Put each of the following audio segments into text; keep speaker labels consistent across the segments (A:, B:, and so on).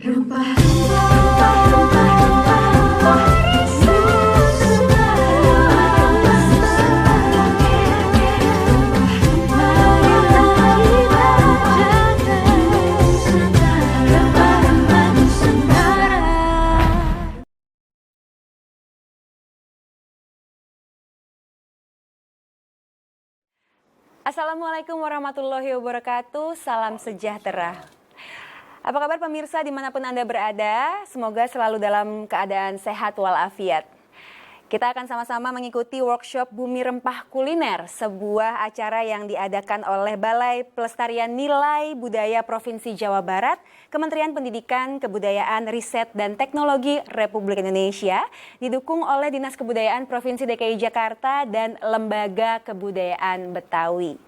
A: Assalamualaikum warahmatullahi wabarakatuh, salam sejahtera. Apa kabar pemirsa dimanapun Anda berada? Semoga selalu dalam keadaan sehat walafiat. Kita akan sama-sama mengikuti workshop Bumi Rempah Kuliner, sebuah acara yang diadakan oleh Balai Pelestarian Nilai Budaya Provinsi Jawa Barat, Kementerian Pendidikan, Kebudayaan, Riset, dan Teknologi Republik Indonesia, didukung oleh Dinas Kebudayaan Provinsi DKI Jakarta dan Lembaga Kebudayaan Betawi.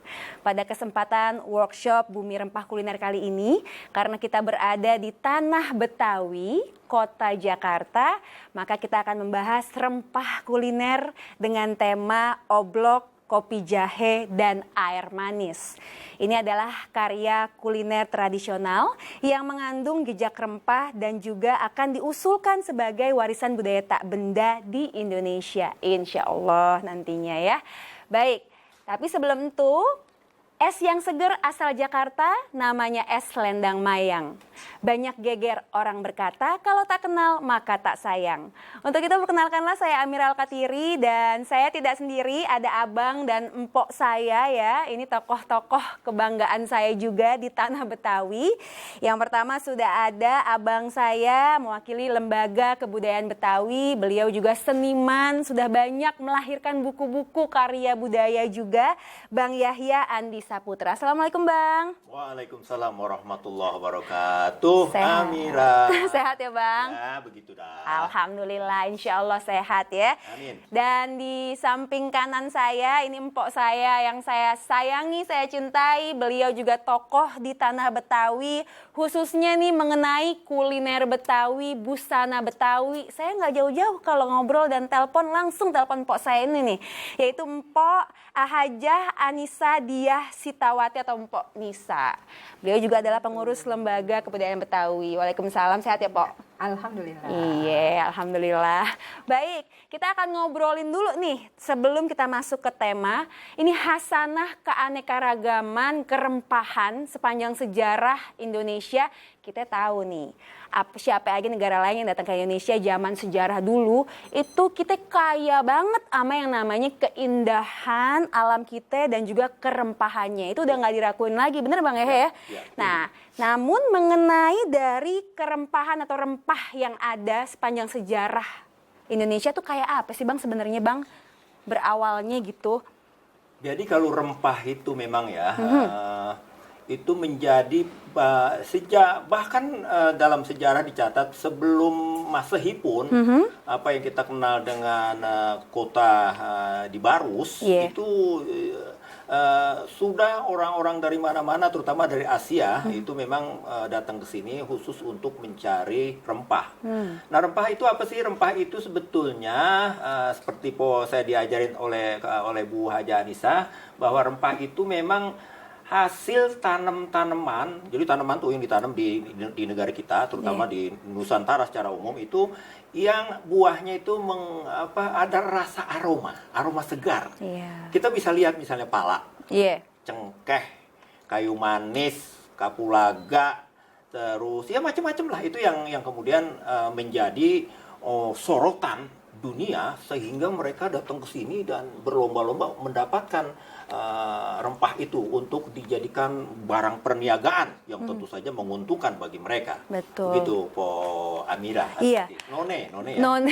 A: Pada kesempatan workshop Bumi Rempah Kuliner kali ini, karena kita berada di Tanah Betawi, Kota Jakarta, maka kita akan membahas rempah kuliner dengan tema oblok, kopi jahe, dan air manis. Ini adalah karya kuliner tradisional yang mengandung jejak rempah dan juga akan diusulkan sebagai warisan budaya tak benda di Indonesia. Insya Allah nantinya ya. Baik, tapi sebelum itu, es yang seger asal Jakarta namanya es Lendang Mayang. Banyak geger orang berkata, kalau tak kenal maka tak sayang. Untuk itu perkenalkanlah saya Amira Al-Katiri dan saya tidak sendiri, ada abang dan empok saya ya. Ini tokoh-tokoh kebanggaan saya juga di Tanah Betawi. Yang pertama sudah ada abang saya mewakili Lembaga Kebudayaan Betawi. Beliau juga seniman, sudah banyak melahirkan buku-buku karya budaya juga. Bang Yahya Andi Saputra. Assalamualaikum Bang.
B: Waalaikumsalam warahmatullahi wabarakatuh.
A: Sehat.
B: Amira.
A: Sehat ya Bang?
B: Ya begitu dah.
A: Alhamdulillah, insya Allah sehat ya.
B: Amin.
A: Dan di samping kanan saya, ini empok saya yang saya sayangi, saya cintai. Beliau juga tokoh di Tanah Betawi, khususnya nih mengenai kuliner Betawi, busana Betawi. Saya nggak jauh-jauh kalau ngobrol dan telepon, langsung telepon empok saya ini nih. Yaitu empok Hajah Anissa Diah Sitawati atau empok Nisa. Beliau juga adalah pengurus Lembaga Kebudayaan Betawi. Waalaikumsalam, sehat ya Pok?
C: Alhamdulillah.
A: Iya, alhamdulillah. Baik, kita akan ngobrolin dulu nih sebelum kita masuk ke tema. Ini hasanah keanekaragaman kerempahan sepanjang sejarah Indonesia. Kita tahu nih, siapa aja negara lain yang datang ke Indonesia zaman sejarah dulu, itu kita kaya banget sama yang namanya keindahan alam kita dan juga kerempahannya. Itu udah nggak diraguin lagi, bener Bang Ehe ya? Nah, namun mengenai dari kerempahan atau rempah yang ada sepanjang sejarah Indonesia tuh kayak apa sih Bang sebenarnya Bang? Berawalnya gitu.
B: Jadi kalau rempah itu memang ya, itu menjadi bahkan dalam sejarah dicatat sebelum Masehi pun, apa yang kita kenal dengan kota di Barus, itu sudah orang-orang dari mana-mana, terutama dari Asia, itu memang datang ke sini khusus untuk mencari rempah. Nah, rempah itu apa sih? Rempah itu sebetulnya seperti saya diajarin oleh Bu Haja Anissa, bahwa rempah itu memang hasil tanaman. Jadi tanaman tuh yang ditanam di negara kita, terutama di Nusantara secara umum, itu yang buahnya itu ada rasa aroma segar. Kita bisa lihat misalnya pala, cengkeh, kayu manis, kapulaga, terus ya macam-macam lah, itu yang kemudian menjadi sorotan dunia sehingga mereka datang ke sini dan berlomba-lomba mendapatkan rempah itu untuk dijadikan barang perniagaan yang tentu saja menguntungkan bagi mereka.
A: Betul.
B: Begitu Po Amira.
A: Iya.
B: None ya.
A: None.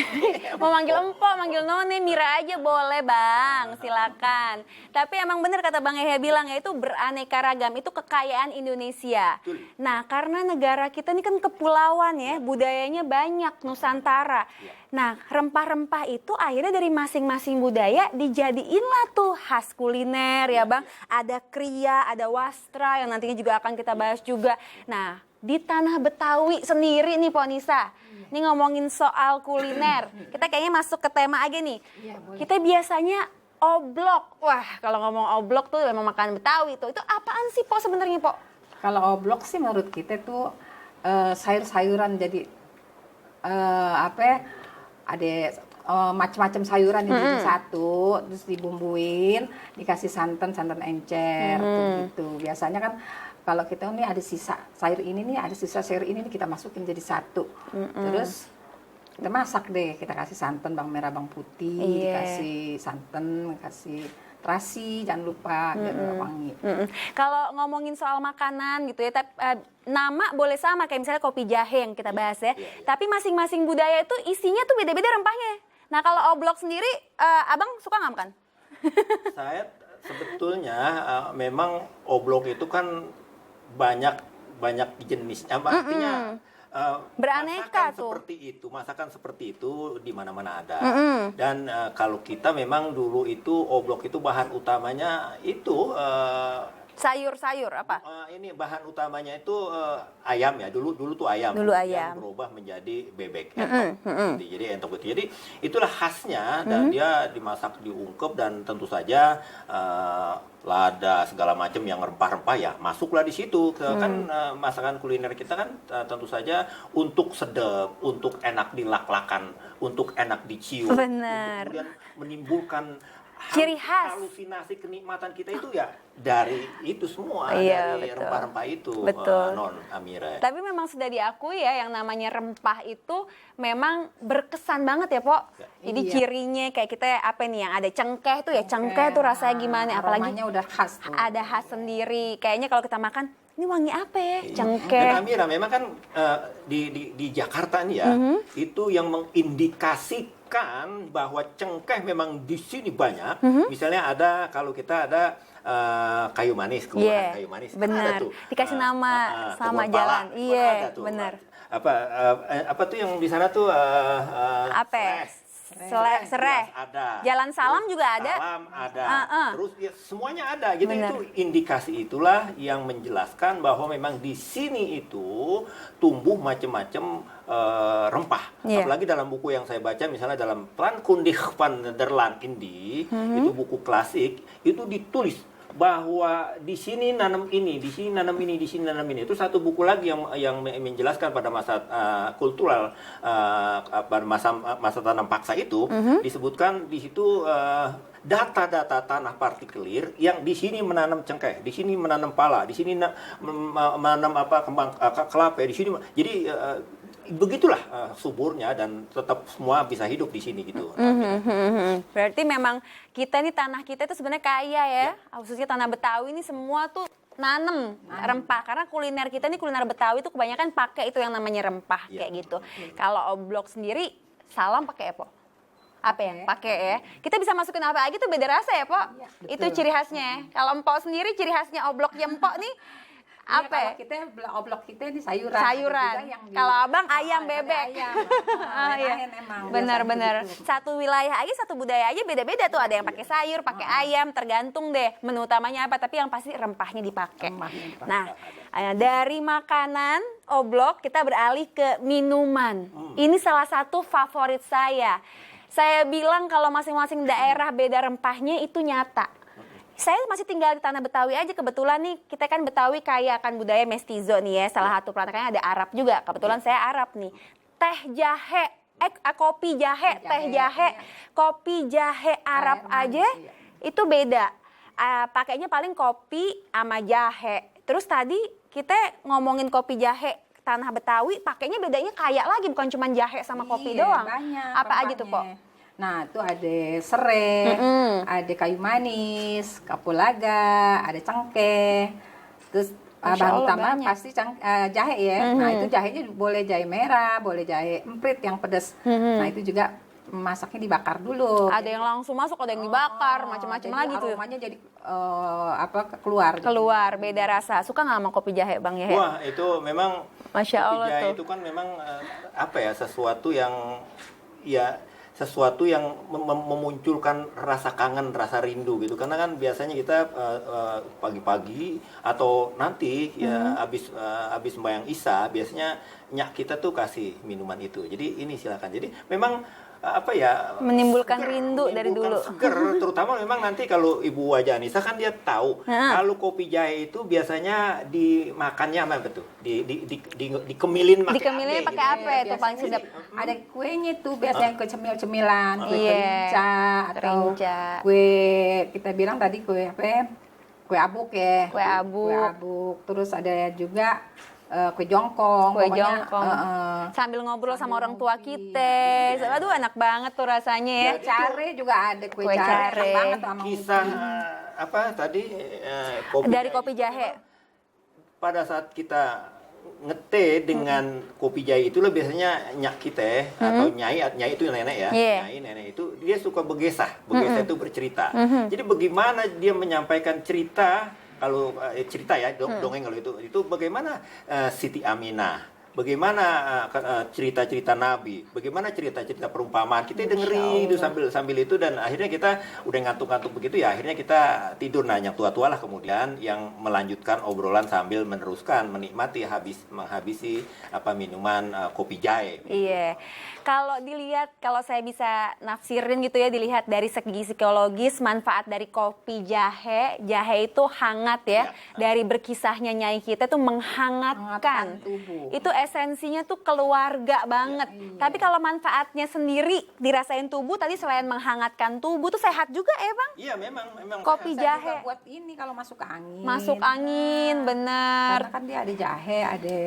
A: Mau manggil empok, manggil None, Mira aja boleh Bang, silakan. Tapi emang benar kata Bang Yahya bilang ya, itu beraneka ragam, itu kekayaan Indonesia.
B: Betul.
A: Nah, karena negara kita ini kan kepulauan ya, budayanya banyak, Nusantara. Nah, rempah-rempah itu akhirnya dari masing-masing budaya dijadiinlah tuh khas kuliner ya Bang. Ada kriya, ada wastra yang nantinya juga akan kita bahas juga. Nah, di Tanah Betawi sendiri nih Po Nisa, ini ngomongin soal kuliner. Kita kayaknya masuk ke tema aja nih. Kita biasanya oblok. Wah, kalau ngomong oblok tuh memang makanan Betawi tuh. Itu apaan sih Po sebenarnya Po?
C: Kalau oblok sih menurut kita tuh sayur-sayuran jadi apa ya, ada macam-macam sayuran jadi satu, terus dibumbuin, dikasih santan encer gitu. Biasanya kan kalau kita nih ada sisa sayur ini nih, ada sisa sayur ini nih, kita masukin jadi satu. Terus kita masak deh, kita kasih santan bawang merah, bawang putih, dikasih santan, kasih terasi, jangan lupa biar wangi.
A: Kalau ngomongin soal makanan gitu ya, nama boleh sama kayak misalnya kopi jahe yang kita bahas ya. Tapi masing-masing budaya itu isinya tuh beda-beda rempahnya. Nah kalau oblok sendiri, abang suka nggak makan?
B: Saya sebetulnya memang oblok itu kan banyak jenisnya, artinya
A: beraneka
B: masakan seperti itu di mana-mana ada. Dan kalau kita memang dulu itu oblok itu bahan utamanya itu
A: sayur-sayur apa?
B: Ini bahan utamanya itu ayam ya, dulu tuh ayam.
A: Dulu ayam.
B: Berubah menjadi bebek entok. Jadi entok itu. Jadi itulah khasnya, dan dia dimasak diungkep, dan tentu saja lada segala macam yang rempah-rempah ya masuklah di situ. Kan masakan kuliner kita kan tentu saja untuk sedap, untuk enak dilaklakan, untuk enak dicium,
A: Benar.
B: untuk kemudian menimbulkan
A: ciri khas,
B: halusinasi kenikmatan kita itu ya dari itu semua, dari
A: betul.
B: rempah-rempah itu,
A: betul.
B: Non Amira.
A: Tapi memang sudah diakui ya, yang namanya rempah itu memang berkesan banget ya, Pok. Jadi cirinya kayak kita apa nih, yang ada cengkeh tuh ya, cengkeh tuh rasanya gimana, apalagi
C: aromanya udah khas tuh.
A: ada khas sendiri. Kayaknya kalau kita makan, ini wangi apa ya, cengkeh.
B: Dan Amira memang kan di Jakarta nih ya, itu yang mengindikasikan bahwa cengkeh memang di sini banyak. Misalnya ada, kalau kita ada kayu manis, kelurahan kayu manis.
A: Benar.
B: Ada tuh.
A: Jalan sama
B: Kebun
A: jalan.
B: Pala,
A: Iya,
B: ada tuh.
A: benar.
B: Apa tuh yang di sana tuh?
A: Apa? Sereh.
B: Ada.
A: Jalan Salam juga ada.
B: Salam ada. Terus ya, semuanya ada. Jadi
A: Benar.
B: itu indikasi itulah yang menjelaskan bahwa memang di sini itu tumbuh macam-macam rempah. Apalagi dalam buku yang saya baca, misalnya dalam Plankundig van Nederland Indi, itu buku klasik, itu ditulis bahwa di sini nanam ini, di sini nanam ini, di sini nanam ini. Itu satu buku lagi yang menjelaskan pada masa kultural, pada masa tanam paksa itu, disebutkan di situ data-data tanah partikelir yang di sini menanam cengkeh, di sini menanam pala, di sini menanam kembang kelapa, di sini. Jadi begitulah suburnya, dan tetap semua bisa hidup di sini gitu.
A: Berarti memang kita nih, tanah kita itu sebenarnya kaya ya. Khususnya tanah Betawi ini semua tuh nanem rempah, karena kuliner kita nih, kuliner Betawi itu kebanyakan pakai itu yang namanya rempah kayak gitu. Kalau oblok sendiri, Salam pakai apa? Apa ya? Pakai ya. Kita bisa masukin apa aja tuh beda rasa ya, Pok? Itu ciri khasnya. Kalau Empok sendiri, ciri khasnya obloknya Empok nih apa ya?
C: Kalau kita oblok kita ini sayuran.
A: Kalau abang ayam, bebek. Benar-benar. Satu wilayah aja, satu budaya aja beda-beda tuh. Ada yang pakai sayur, pakai ayam, tergantung deh menu utamanya apa. Tapi yang pasti rempahnya dipakai. Nah, dari makanan oblok kita beralih ke minuman. Ini salah satu favorit saya. Saya bilang kalau masing-masing daerah beda rempahnya itu nyata. Saya masih tinggal di tanah Betawi aja, kebetulan nih, kita kan Betawi kaya akan budaya mestizo nih ya, salah satu perantaranya ada Arab juga, kebetulan saya Arab nih. Teh jahe, kopi jahe, teh jahe, kopi jahe Arab aja itu beda. Pakainya paling kopi sama jahe. Terus tadi kita ngomongin kopi jahe tanah Betawi, pakainya bedanya kaya lagi, bukan cuma jahe sama kopi doang. Apa aja tuh, Pok?
C: Nah, itu ada serai, ada kayu manis, kapulaga, ada cengkeh. Terus bahan utama pasti jahe ya. Nah, itu jahenya boleh jahe merah, boleh jahe emprit yang pedas. Nah, itu juga masaknya dibakar dulu.
A: Ada yang langsung masuk, ada yang dibakar, macam-macam lagi tuh.
C: Aromanya jadi
A: keluar, beda rasa. Suka nggak sama kopi jahe, Bang ya?
B: Wah, itu memang
A: Masya Allah
B: kopi jahe
A: tuh.
B: itu kan memang sesuatu yang memunculkan rasa kangen, rasa rindu gitu. Karena kan biasanya kita pagi-pagi atau nanti ya habis sembahyang Isya, biasanya nyak kita tuh kasih minuman itu. Jadi ini silakan. Jadi memang
A: Menimbulkan rindu dari dulu.
B: Seger, terutama memang nanti kalau Ibu Wajah Anissa kan dia tahu kalau kopi jahe itu biasanya dimakannya apa betul? Dikemilin pakai
A: Dikemilin
B: apa?
A: pakai apa itu paling sedap?
C: Ada kuenya tuh biasanya kue cemil-cemilan, kue
A: Iya.
C: kerinca atau
A: Kerinca.
C: kue kita bilang tadi kue apa ya? Kue abuk ya.
A: Kue abuk.
C: Kue abuk. Terus ada juga kue jongkong.
A: Kue
C: Pokoknya,
A: jongkong. Sambil ngobrol sama orang tua
C: ngopi.
A: kita. Aduh, enak banget tuh rasanya ya.
C: Kue care juga ada kue,
A: Kue
C: care.
A: care.
C: Enak banget tuh sama
B: Kisah tadi
A: Dari kopi jahe.
B: pada saat kita ngete dengan kopi jahe itu biasanya nyak kita atau nyai itu nenek ya,
A: Yeah.
B: nyai nenek itu dia suka begesah itu bercerita. Jadi bagaimana dia menyampaikan cerita kalau cerita ya dongeng kalau itu bagaimana Siti Aminah, bagaimana cerita-cerita Nabi, bagaimana cerita-cerita perumpamaan kita dengerin itu sambil itu dan akhirnya kita udah ngantuk-ngantuk begitu ya akhirnya kita tidur yang tua-tua lah kemudian yang melanjutkan obrolan sambil meneruskan menikmati menghabisi minuman kopi jahe.
A: Iya. Kalau dilihat, kalau saya bisa nafsirin gitu ya, dilihat dari segi psikologis, manfaat dari kopi jahe, jahe itu hangat ya, dari berkisahnya nyai kita tuh menghangatkan.
C: tubuh.
A: Itu esensinya tuh keluarga banget. Tapi kalau manfaatnya sendiri dirasain tubuh, tadi selain menghangatkan tubuh tuh sehat juga ya Bang?
B: Iya memang
A: Kopi
C: Saya
A: jahe.
C: juga buat ini kalau masuk angin.
A: Masuk angin, bener.
C: Karena kan dia ada jahe, ada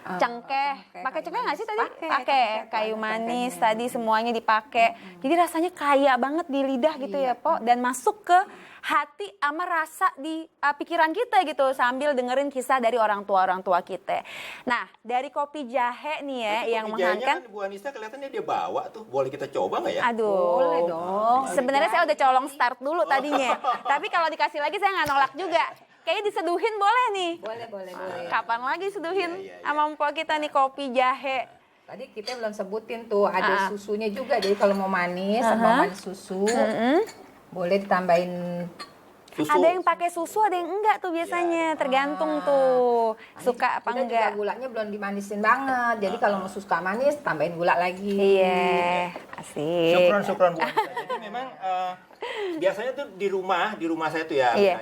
A: Cengkeh, pakai cengkeh nggak sih tadi?
C: Pakai
A: Kayu
C: ada
A: manis
C: cengkehnya.
A: tadi semuanya dipakai. Jadi rasanya kaya banget di lidah gitu ya, Po, dan masuk ke hati sama rasa di pikiran kita gitu sambil dengerin kisah dari orang tua kita. Nah, dari kopi jahe nih ya yang
B: Kopi jahenya
A: menghangatkan.
B: kan Bu Anissa kelihatannya dia bawa tuh, boleh kita coba nggak ya?
A: Aduh.
C: Boleh dong.
A: Sebenarnya saya udah colong start dulu tadinya. Tapi kalau dikasih lagi saya nggak nolak juga. Kayaknya diseduhin boleh nih.
C: boleh.
A: Kapan lagi seduhin
B: Iya.
A: sama mpok kita nih kopi jahe?
C: Tadi kita belum sebutin tuh ada susunya juga. Jadi kalau mau manis, sama manis susu, boleh ditambahin.
B: Susu.
A: Ada yang pakai susu, ada yang enggak tuh biasanya, tergantung tuh suka apa
C: Kita
A: enggak.
C: juga gulanya belum dimanisin banget. Jadi kalau mau suka manis, tambahin gula lagi.
A: Iya, asik.
B: Syukron Bu Anissa. Jadi memang biasanya tuh di rumah saya tuh ya,
A: Iya.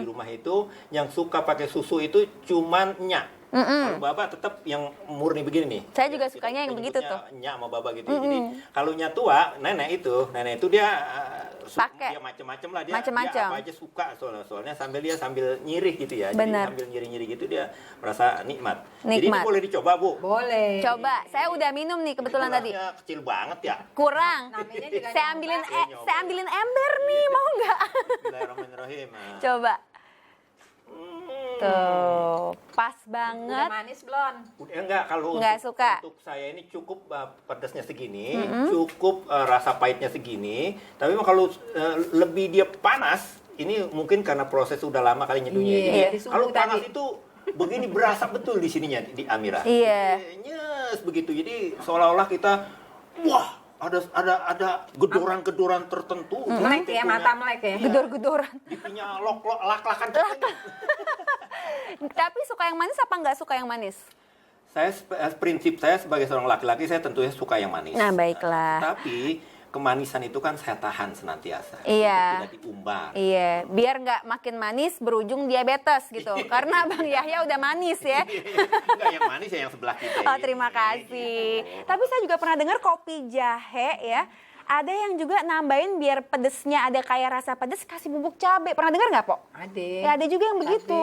B: di rumah itu yang suka pakai susu itu cuman nyak. Kalau Bapak tetap yang murni begini nih.
A: Saya juga
B: Kita
A: sukanya yang begitu
B: menyebutnya
A: tuh.
B: Nyak sama Bapak gitu. Ya. Jadi kalau nyak tua, nenek itu dia
A: Pakai.
B: dia macam-macam lah dia
A: Macem-macem.
B: apa aja suka soalnya sambil nyirih gitu ya.
A: Benar.
B: Jadi sambil nyirih-nyirih gitu dia merasa nikmat. Jadi ini
A: Nikmat.
B: boleh dicoba, Bu.
C: Boleh.
A: Coba, saya udah minum nih kebetulan tadi.
B: Gelasnya kecil banget ya.
A: Kurang.
C: Namanya juga
A: Saya ambilin ember nih, mau nggak?
B: Bismillahirrahmanirrahim.
A: Coba. Tuh, pas
C: Udah
A: banget.
C: manis belum?
B: Udah enggak kalau
A: Nggak suka.
B: untuk saya ini cukup pedasnya segini, cukup rasa pahitnya segini. Tapi kalau lebih dia panas, ini mungkin karena proses udah lama kali nyeduhnya.
C: Iya,
B: Jadi
C: disuguh
B: kalau panas
C: tadi.
B: itu begini berasa betul di sininya di Amira.
A: Iya.
B: Nyes begigitu. Jadi seolah-olah kita wah ada gedoran-gedoran tertentu.
C: Melek ya, mata melek ya.
A: Gedor-gedoran.
B: Pipinya lak-lakan.
A: Tapi suka yang manis apa nggak suka yang manis?
B: Prinsip saya sebagai seorang laki-laki saya tentunya suka yang manis.
A: Nah, baiklah.
B: Tapi kemanisan itu kan saya tahan senantiasa.
A: Iya.
B: Tidak diumbar.
A: Iya, biar nggak makin manis berujung diabetes gitu. Karena Bang Yahya udah manis ya.
B: Enggak yang manis ya yang sebelah kita.
A: Oh,
B: ini.
A: terima kasih. Tapi saya juga pernah dengar kopi jahe ya. Ada yang juga nambahin biar pedesnya ada kayak rasa pedes kasih bubuk cabai. Pernah dengar nggak, Po?
C: Ada.
A: Ya, ada juga yang begitu.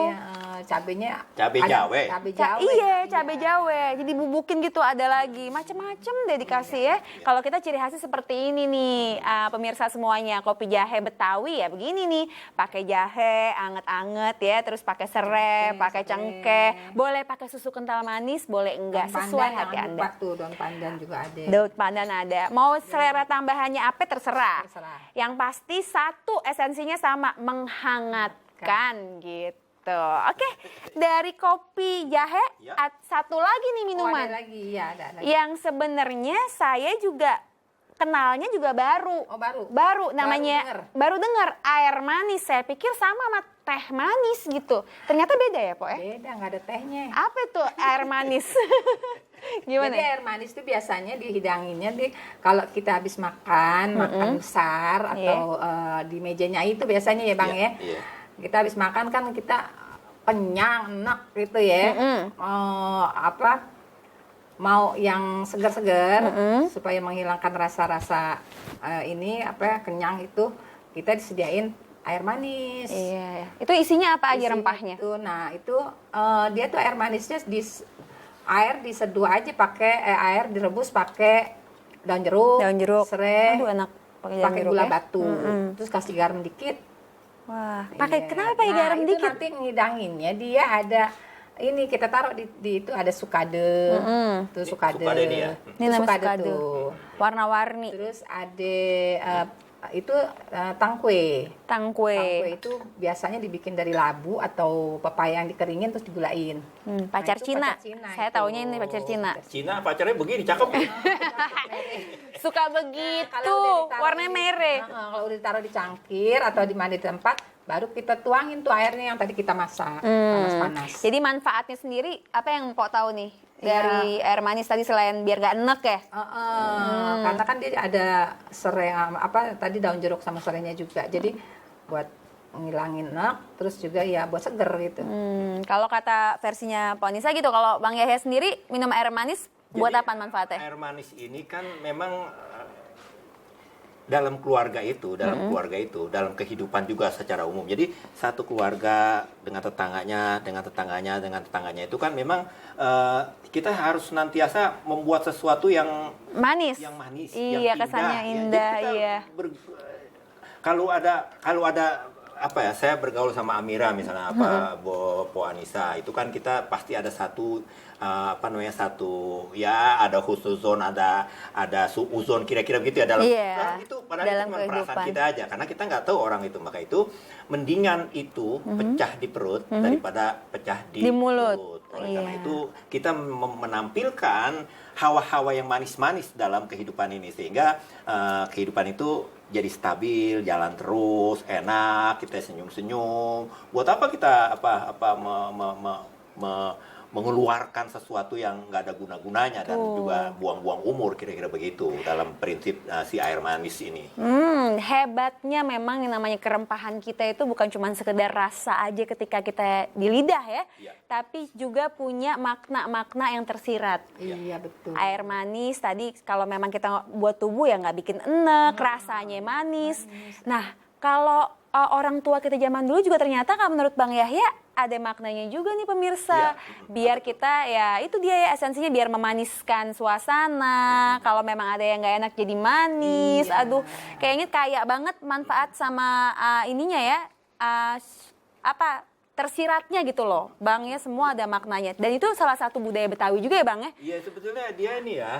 C: Cabenya.
B: Cabai
C: ada-
B: jawe.
C: Cabai jawe.
A: Iya, cabai jawe. Jadi bubukin gitu ada lagi. Macem-macem deh dikasih ya. Kalau kita ciri khasnya seperti ini nih, pemirsa semuanya. Kopi jahe Betawi ya begini nih. Pakai jahe, anget-anget ya. Terus pakai serai, pakai cengkeh. Boleh pakai susu kental manis, boleh enggak.
C: Daun
A: Sesuai
C: pandan,
A: hati
C: jangan
A: Anda.
C: lupa tuh, daun pandan juga ada.
A: Daun pandan ada. Mau selera tambahannya apa terserah.
C: Terserah.
A: Yang pasti satu esensinya sama, menghangatkan gitu. Oke, dari kopi jahe
B: Ya.
A: satu lagi nih
C: Oh,
A: minuman.
C: ada lagi, ya ada lagi.
A: Yang sebenarnya saya juga kenalnya juga baru.
C: Oh, baru.
A: Baru namanya baru dengar air manis. Saya pikir sama teh manis gitu. Ternyata beda ya, Po ya?
C: Beda, nggak ada tehnya.
A: Apa tuh air manis? Gimana?
C: Jadi air manis itu biasanya dihidanginnya kalau kita habis makan besar atau di mejanya itu biasanya ya Bang ya. Kita habis makan kan kita kenyang, enak gitu ya. Mau yang segar-segar supaya menghilangkan rasa-rasa kenyang itu kita disediain air manis.
A: Iya. Itu isinya apa aja rempahnya?
C: Itu dia tuh air manisnya air diseduh aja pakai direbus pakai daun jeruk, serai,
A: aduh enak
C: pakai gula batu, terus kasih garam dikit.
A: Wah, pakai kenapa pakai garam
C: itu
A: dikit?
C: Nanti ngidanginnya dia ada ini kita taruh di itu ada sukade, tuh sukade.
A: Ini namanya sukade.
C: Tuh.
A: Warna-warni.
C: Terus ada tangkwe. Tangkwe itu biasanya dibikin dari labu atau pepaya yang dikeringin terus digulain.
A: Pacar Cina. Saya taunya ini pacar Cina.
B: Cina pacarnya begini, cakep.
A: Suka begitu, warnanya merah.
C: Kalau udah ditaruh di cangkir atau di mana di tempat, baru kita tuangin tuh airnya yang tadi kita masak panas-panas.
A: Jadi manfaatnya sendiri apa yang Mpok tahu nih dari air manis tadi selain biar gak enek ya?
C: Karena kan dia ada serai tadi daun jeruk sama serainya juga. Jadi buat ngilangin enek, terus juga ya buat seger gitu.
A: Kalau kata versinya Pak Nisa gitu, kalau Bang Yahya sendiri minum air manis buat apa manfaatnya?
B: Air manis ini kan memang dalam keluarga itu, dalam kehidupan juga secara umum. Jadi satu keluarga dengan tetangganya itu kan memang kita harus senantiasa membuat sesuatu yang manis,
A: iya,
B: yang
A: kesannya indah, iya.
B: Kalau ada saya bergaul sama Amira misalnya Po Anissa, itu kan kita pasti ada satu ada husnuzon, ada suuzon, kira-kira begitu ya dalam itu padahal itu cuma perasaan kita aja karena kita nggak tahu orang itu, maka itu mendingan itu pecah di perut daripada pecah di mulut. Oleh karena itu kita menampilkan hawa-hawa yang manis-manis dalam kehidupan ini sehingga kehidupan itu jadi stabil, jalan terus, enak, kita senyum-senyum. Buat apa kita mengeluarkan sesuatu yang nggak ada guna-gunanya dan juga buang-buang umur, kira-kira begitu dalam prinsip si air manis ini.
A: Hebatnya memang yang namanya kerempahan kita itu bukan cuma sekedar rasa aja ketika kita di lidah ya, tapi juga punya makna-makna yang tersirat.
C: Iya, betul.
A: Air manis tadi kalau memang kita buat tubuh ya nggak bikin enek, rasanya manis. Nah, kalau orang tua kita zaman dulu juga ternyata kalau menurut Bang Yahya ada maknanya juga nih pemirsa. Biar kita ya itu dia ya esensinya biar memaniskan suasana. Kalau memang ada yang nggak enak jadi manis. Aduh, kayaknya kaya banget manfaat sama ininya ya. Tersiratnya gitu loh. Bang ya semua ada maknanya. Dan itu salah satu budaya Betawi juga ya Bang ya?
B: Iya, sebetulnya dia ini ya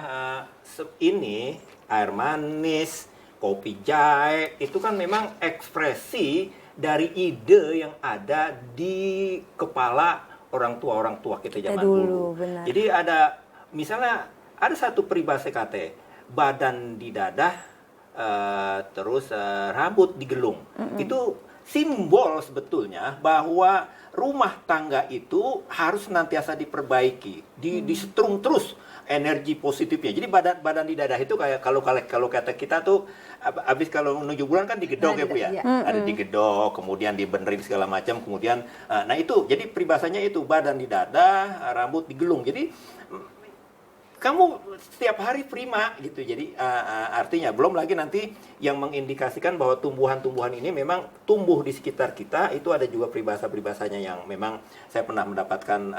B: ini air manis, kopi jahe itu kan memang ekspresi dari ide yang ada di kepala orang tua kita zaman dulu.
A: Benar.
B: Jadi misalnya ada satu peribahasa kata badan di dadah, terus rambut digelung. Itu simbol sebetulnya bahwa rumah tangga itu harus senantiasa diperbaiki, disetrum terus energi positifnya. Jadi badan di dadah itu kayak kalau kata kita tuh habis kalau menuju bulan kan digedok ya Bu ya. Ada digedok, kemudian dibenerin segala macam, kemudian itu jadi peribahasanya itu badan di dadah, rambut digelung. Jadi kamu setiap hari prima gitu. Jadi artinya belum lagi nanti yang mengindikasikan bahwa tumbuhan-tumbuhan ini memang tumbuh di sekitar kita, itu ada juga peribahasa-peribahasanya yang memang saya pernah mendapatkan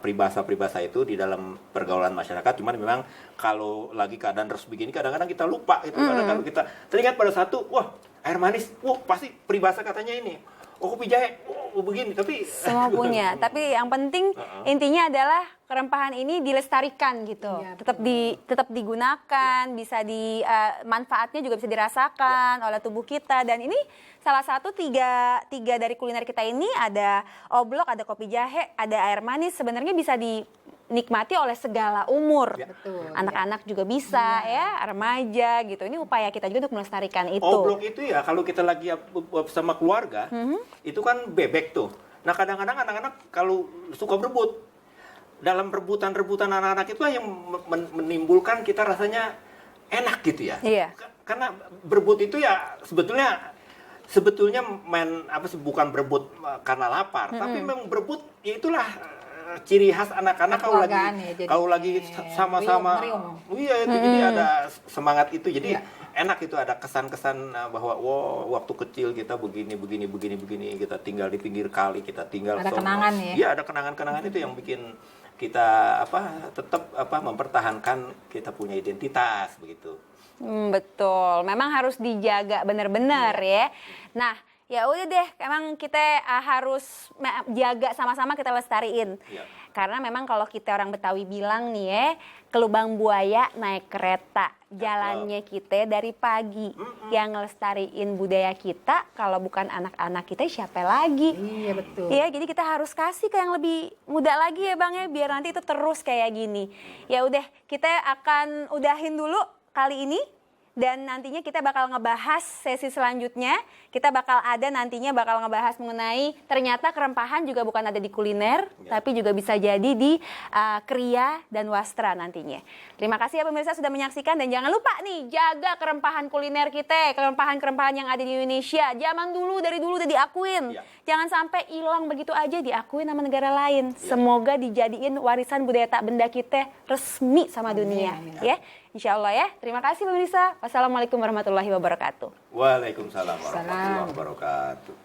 B: peribahasa-peribahasa itu di dalam pergaulan masyarakat. Cuman memang kalau lagi keadaan terus begini kadang-kadang kita lupa gitu. Kadang-kadang kita teringat pada satu, wah air manis, pasti peribahasa katanya ini. Kopi jahe, begini, tapi
A: semua punya. Tapi yang penting intinya adalah kerempahan ini dilestarikan gitu.
C: Iya,
A: tetap digunakan, bisa manfaatnya juga bisa dirasakan oleh tubuh kita. Dan ini salah satu tiga dari kuliner kita ini ada oblok, ada kopi jahe, ada air manis. Sebenarnya bisa dinikmati oleh segala umur.
B: Ya.
C: Betul.
A: Anak-anak juga bisa ya, remaja gitu. Ini upaya kita juga untuk melestarikan itu.
B: Oblong itu ya kalau kita lagi sama keluarga, itu kan bebek tuh. Nah kadang-kadang anak-anak kalau suka berebut, dalam rebutan-rebutan anak-anak itu yang menimbulkan kita rasanya enak gitu ya.
A: Iya.
B: Karena berebut itu ya sebetulnya bukan berebut karena lapar, tapi memang berebut ya itulah ciri khas anak-anak
C: Kekeluargaan ya, jadi
B: kalau lagi sama-sama.
C: meriung.
B: Iya itu jadi ada semangat itu. Jadi
C: Iya.
B: enak itu ada kesan-kesan bahwa wow, waktu kecil kita begini kita tinggal di pinggir kali, kita tinggal
C: Ada kenangan ya.
B: Iya, ada kenangan-kenangan itu yang bikin kita tetap mempertahankan kita punya identitas begitu.
A: Betul, memang harus dijaga benar-benar ya. Nah, ya udah deh, emang kita harus jaga sama-sama, kita lestariin.
B: Iya.
A: Karena memang kalau kita orang Betawi bilang nih ya, ke lubang buaya naik kereta. Jalannya kita dari pagi. Yang ngelestariin budaya kita, kalau bukan anak-anak kita siapa lagi?
C: Iya betul.
A: Iya, jadi kita harus kasih ke yang lebih muda lagi ya Bang ya, biar nanti itu terus kayak gini. Ya udah, kita akan udahin dulu kali ini. Dan nantinya kita bakal ngebahas sesi selanjutnya. Kita bakal ngebahas mengenai ternyata kerempahan juga bukan ada di kuliner, tapi juga bisa jadi di kriya dan wastra nantinya. Terima kasih ya pemirsa sudah menyaksikan, dan jangan lupa nih jaga kerempahan kuliner kita, kerempahan-kerempahan yang ada di Indonesia. Zaman dulu, dari dulu udah diakuin.
B: Ya.
A: Jangan sampai hilang begitu aja, diakuin sama negara lain. Semoga dijadiin warisan budaya tak benda kita resmi sama dunia.
C: Amin.
A: Ya, insya Allah ya. Terima kasih pemirsa. Wassalamualaikum warahmatullahi wabarakatuh.
B: Waalaikumsalam warahmatullahi wabarakatuh.